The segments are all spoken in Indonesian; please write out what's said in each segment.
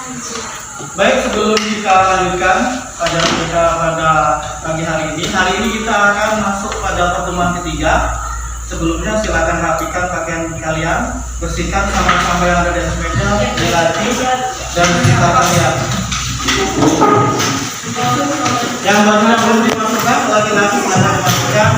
Baik, sebelum kita lanjutkan pada pagi hari ini kita akan masuk pada pertemuan ketiga. Sebelumnya silakan rapikan pakaian kalian, bersihkan sampah-sampah yang ada di atas meja, di laci, dan sekitar kalian. Yang bajunya belum dimasukkan, laki-laki silakan dimasukkan.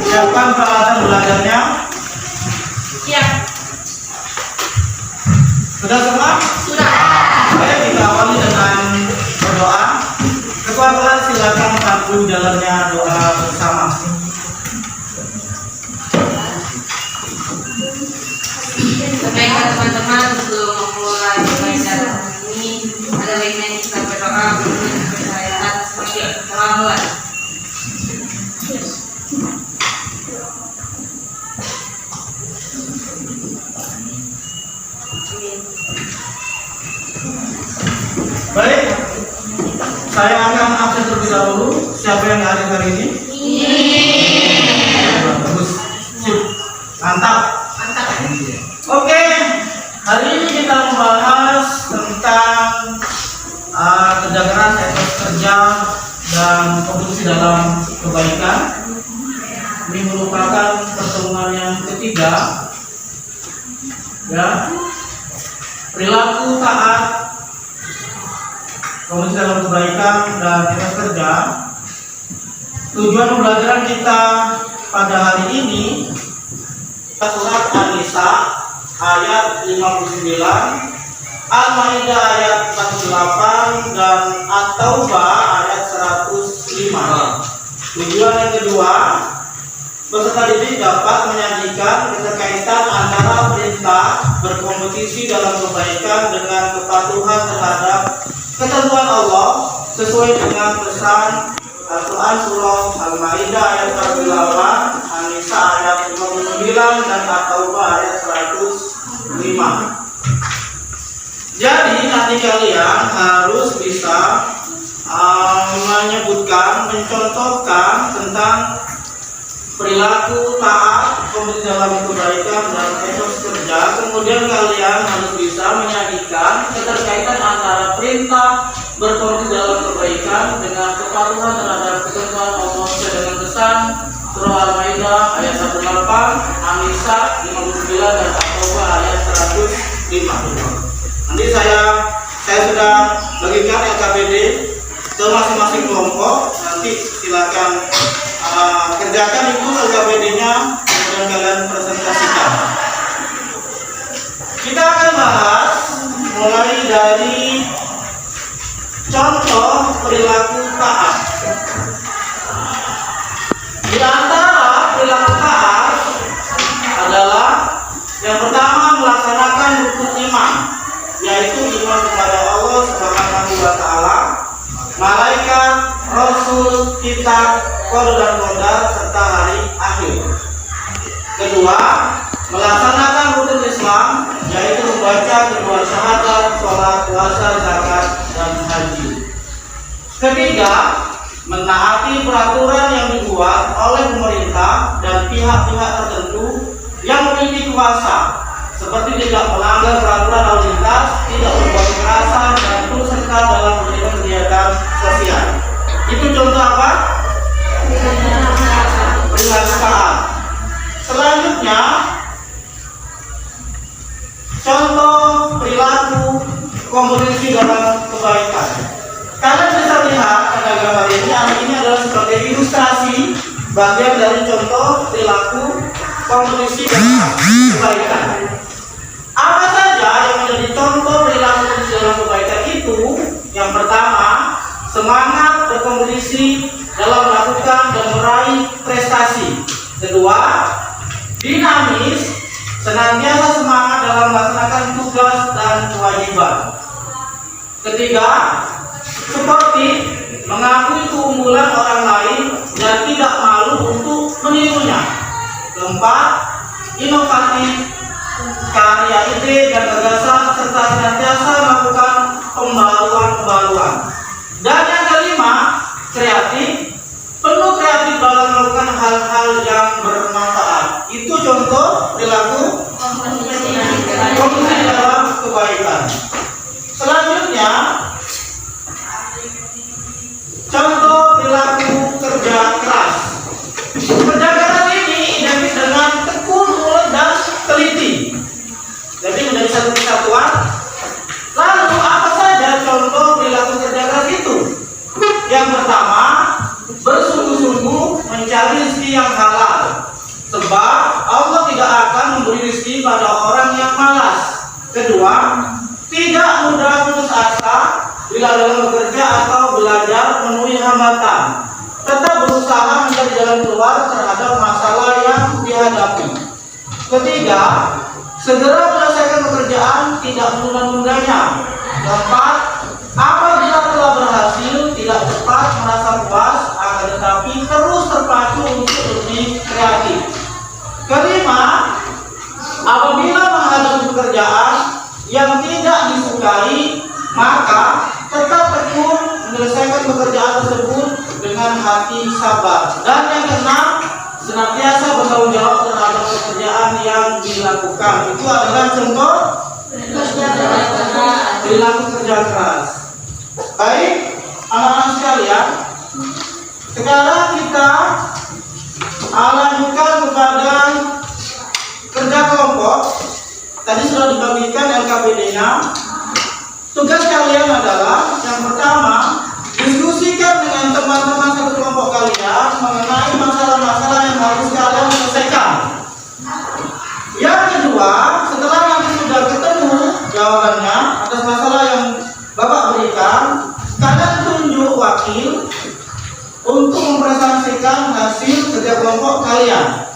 Siapkan peralatan belajarnya. Siap. Sudah semua? Sudah. Baik, kita awali dengan berdoa. Ketua kelas silakan pandu jalannya doa bersama. Baiklah teman-teman, sebelum memulai pelajaran ini, ada baiknya kita berdoa untuk kepercayaan sebagai pengalaman. Baik, saya akan absen terlebih dahulu. Siapa yang hadir hari ini? Bagus, sip, mantap. Oke, hari ini kita membahas tentang kerja keras, etos kerja, dan kontribusi dalam kebaikan. Ini merupakan pertemuan yang ketiga, ya. Perilaku taat, kontribusi dalam kebaikan, dan etos kerja. Tujuan pembelajaran kita pada hari ini surat An-Nisa ayat 59, Al-Maidah ayat 48, dan At-Taubah ayat 105. Tujuan yang kedua, peserta didik dapat menyajikan keterkaitan antara perintah berkompetisi dalam kebaikan dengan kepatuhan terhadap ketentuan Allah sesuai dengan pesan Al-Quran surah Al-Maidah ayat 48, An-Nisa ayat 59, dan At-Taubah ayat 105. Jadi nanti kalian harus bisa menyebutkan, mencontohkan tentang perilaku taat, kompetisi dalam kebaikan, dan etos kerja. Kemudian kalian harus bisa menyajikan keterkaitan antara perintah berkompetisi dalam kebaikan dengan kepatuhan terhadap ketentuan Allah sesuai dengan pesan surah Al-Maidah ayat 18, An-Nisa 59, dan At-Taubah ayat 105. Nanti saya sudah bagikan LKPD ke masing-masing kelompok. Nanti silakan kerjakan itu LKPD-nya, kemudian kalian presentasikan. Kita akan bahas mulai dari contoh perilaku taat. Di antara perilaku taat adalah yang pertama melaksanakan rukun iman, yaitu iman kepada Allah Subhanahu wa taala, malaikat, rasul, kitab, qadar dan qadar, serta hari akhir. Kedua, melaksanakan rukun Islam, yaitu membaca kedua syahadat, sholat, puasa, zakat, dan haji. Ketiga, menaati peraturan yang dibuat oleh pemerintah dan pihak-pihak tertentu yang memiliki kuasa, seperti tidak melanggar peraturan lalu lintas, tidak berbuat kekerasan, dan turut serta dalam memberikan kegiatan sosial. Itu contoh apa? Perilaku taat. Selanjutnya, contoh perilaku kompetisi dalam kebaikan. Kalian bisa lihat pada gambar ini adalah sebagai ilustrasi bagian dari contoh perilaku kompetisi dalam kebaikan. Apa saja yang menjadi contoh perilaku kompetisi dalam kebaikan itu? Yang pertama, semangat berkompetisi dalam melakukan dan meraih prestasi. Kedua, dinamis, senantiasa semangat dalam melaksanakan tugas dan kewajiban. Ketiga, seperti mengakui keunggulan orang lain dan tidak malu untuk menirunya. Keempat, inovatif, karya ide dan gagasan, serta senantiasa melakukan pembaruan. Dan yang kelima, kreatif, penuh kreatif dalam melakukan hal-hal yang bermanfaat. Itu contoh perilaku pada orang yang malas. Kedua, tidak mudah putus asa bila dalam bekerja atau belajar menemui hambatan. Tetap berusaha mencari jalan keluar terhadap masalah yang dihadapi. Ketiga, segera menyelesaikan pekerjaan, tidak menunda-nundanya. Keempat, apabila telah berhasil, tidak cepat merasa puas, akan tetapi terus terpacu untuk lebih kreatif. Kelima, apabila menghadapi pekerjaan yang tidak disukai, maka tetap tekun menyelesaikan pekerjaan tersebut dengan hati sabar. Dan yang keenam, senantiasa bertanggung jawab terhadap pekerjaan yang dilakukan. Itu adalah contoh perilaku kerja keras. Baik, anak-anak sekalian, sekarang kita lanjutkan kepada kerja kelompok. Tadi sudah dibagikan LKPD-nya. Tugas kalian adalah yang pertama, diskusikan dengan teman-teman satu kelompok kalian mengenai masalah-masalah yang harus kalian selesaikan. Yang kedua, setelah nanti sudah ketemu jawabannya atas masalah yang Bapak berikan, kalian tunjuk wakil untuk mempresentasikan hasil kerja kelompok kalian.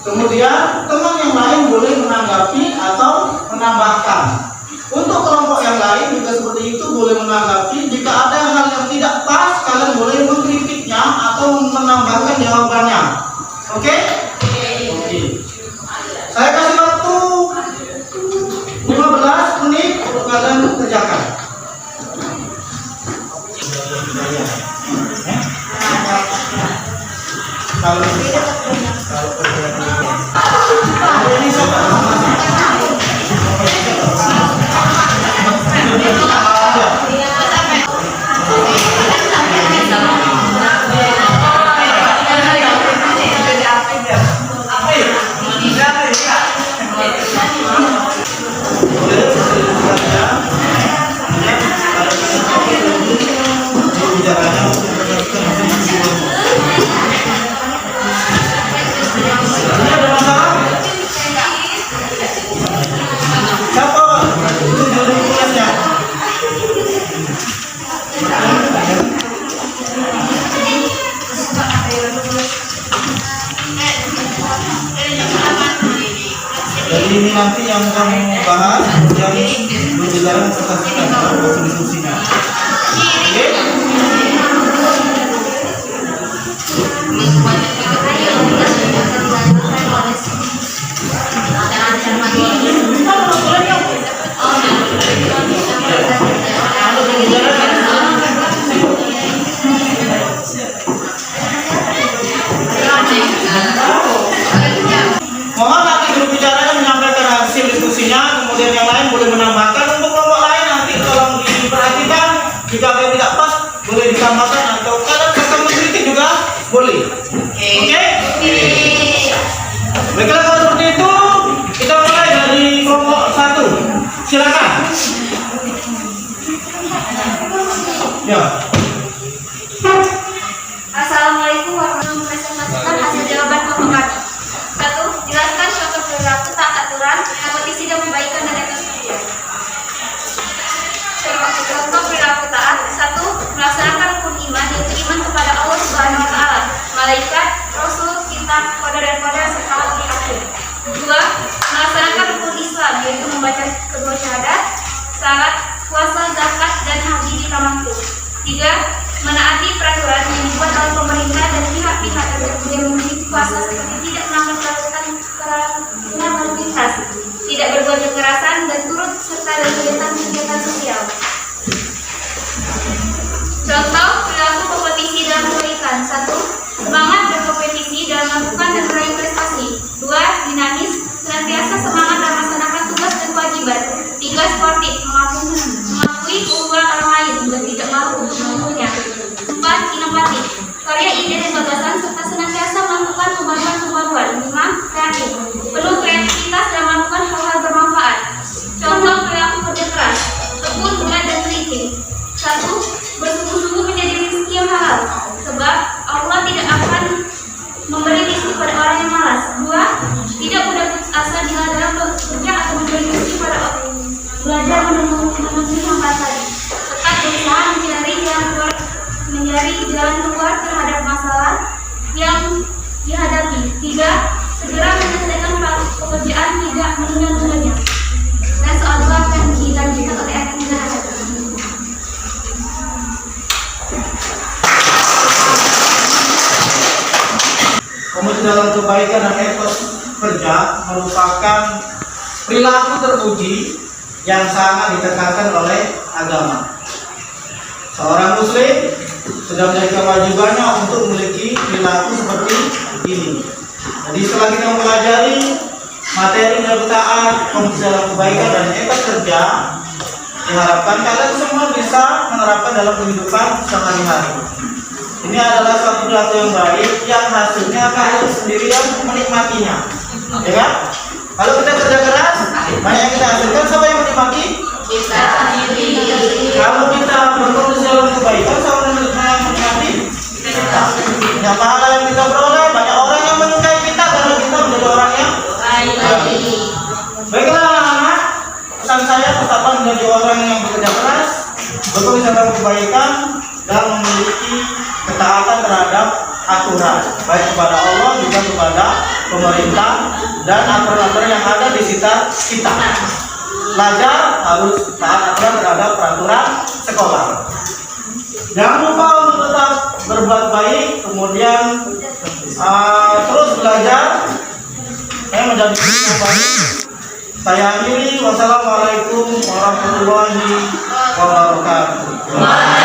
Kemudian teman yang lain boleh menanggapi atau menambahkan. Untuk kelompok yang lain juga seperti itu, boleh menanggapi. Jika ada hal yang tidak pas, kalian boleh mengkritiknya atau menambahkan jawabannya. Oke? Oke. Saya kasih waktu 15 menit untuk kalian kerjakan. Kalau jadi ini nanti yang kamu bahas, yang berjalan presentasikan hasil diskusinya. Oke? Mohon nanti berbicara menyampaikan hasil diskusinya, kemudian yang lain boleh menambahkan. Untuk kelompok lain nanti tolong diperhatikan, jika ada yang tidak pas boleh ditambahkan atau kalian akan mengkritik juga boleh. Oke? Baiklah, kalau seperti itu kita mulai dari kelompok 1. Silakan. Ya. Assalamualaikum warahmatullahi wabarakatuh. Hasil jawaban kelompok kami. 1. Jelaskan contoh perilaku taat aturan, kompetisi dan perbaikan dan etos kerja. Contoh perilaku taat. 1. Melaksanakan rukun iman, yaitu iman kepada Allah Subhanahu wa taala, malaikat, rasul, kitab, qadar dan qadar serta hari akhir. 2. Melaksanakan rukun Islam, yaitu membaca kedua syahadat, salat, puasa, zakat dan haji di tamattu. 3. Menaati peraturan yang dibuat oleh pemerintah dan pihak-pihak tertentu yang memiliki kuasa, seperti tidak melakukan kerumunan lalu lintas, tidak berbuat kekerasan dan turut serta dalam kegiatan sosial. Contoh perilaku kompetisi dalam kebaikan. 1. Semangat berkompetisi dalam melakukan dan meraih prestasi. 2. Dinamis, senantiasa semangat memenuhi hambatan, tetap berusaha mencari jalan keluar terhadap masalah yang dihadapi. 3. Segera menyelesaikan pekerjaan, tidak menunda-nundanya. Dan soal 2 akan dilanjutkan oleh akan mendengarkan. Komitmen dalam kebaikan dan etos kerja merupakan perilaku terpuji yang sangat ditekankan oleh agama. Seorang muslim sudah menjadi kewajibannya untuk memiliki perilaku seperti ini. Jadi setelah kita mempelajari materi dalam taat, komitmen dalam kebaikan dan etos kerja, diharapkan kalian semua bisa menerapkan dalam kehidupan sehari-hari. Ini adalah suatu perilaku yang baik yang hasilnya kalian sendiri yang menikmatinya, ya kan? Kalau kita kerja keras, banyak yang kita hasilkan, siapa yang menikmati? Kita sendiri. Kalau kita berkomitmen dalam kebaikan, siapa yang menikmati? Kita. Banyak pahala yang kita peroleh, banyak orang yang menyukai kita karena kita menjadi orang yang baik. Baiklah anak-anak, pesan saya tetap menjadi orang yang bekerja keras, berkomitmen dalam kebaikan, dan memiliki ketaatan terhadap aturan, baik kepada Allah juga kepada pemerintah dan aturan-aturan yang ada di sekitar kita. Belajar harus taat aturan terhadap peraturan sekolah. Jangan lupa untuk tetap berbuat baik, kemudian terus belajar menjadi pribadi yang baik. Saya akhiri, wassalamualaikum warahmatullahi wabarakatuh.